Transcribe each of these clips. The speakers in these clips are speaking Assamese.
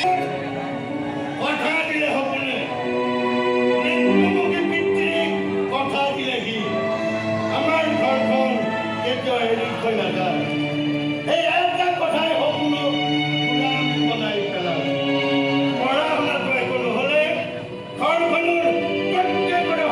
কথা দিলে হ'বনে? কথা দিলেহি আমাৰ ঘৰখন কেতিয়াও এৰি থৈ নাযায়। এই এটা কথাই সপোন বনাই পেলালে। পঢ়া শুনাটো একো নহ'লে ঘৰখনৰ প্ৰত্যেকৰে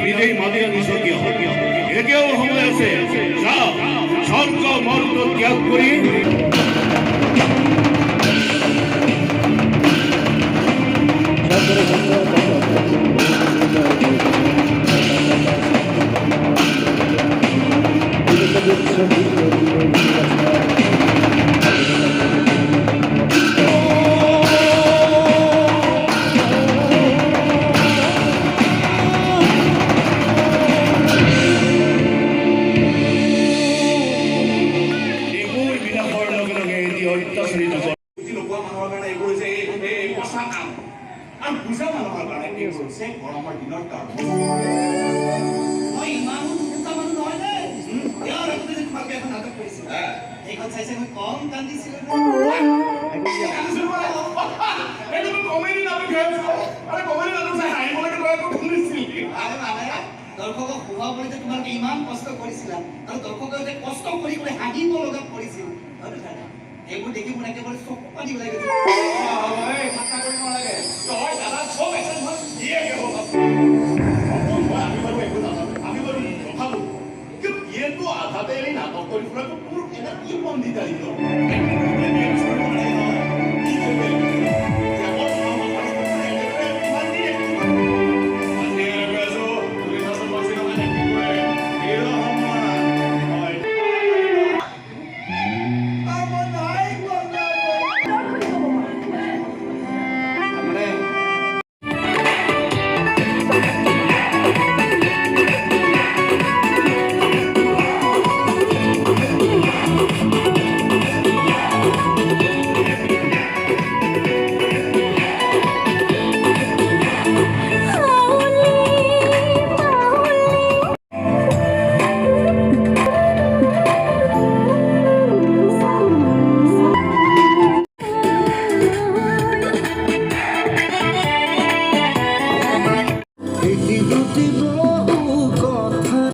নিজেই মাদিৰা নিঃস্বকীয় একেও সময় আছে স্বৰ্গ মৰ্ত ত্যাগ কৰি দৰ্শকক শুভাবলৈ তোমালোকে ইমান কষ্ট কৰিছিলা আৰু দৰ্শকে যে কষ্ট কৰি কৰি হাঁহিব লগা কৰিছিল এইবোৰ দেখি মোৰ একেবাৰে চকু পানী ওলাই গৈছে আধাতে নাটক কৰি ফুৰাটো তোৰ এটা কি মন দি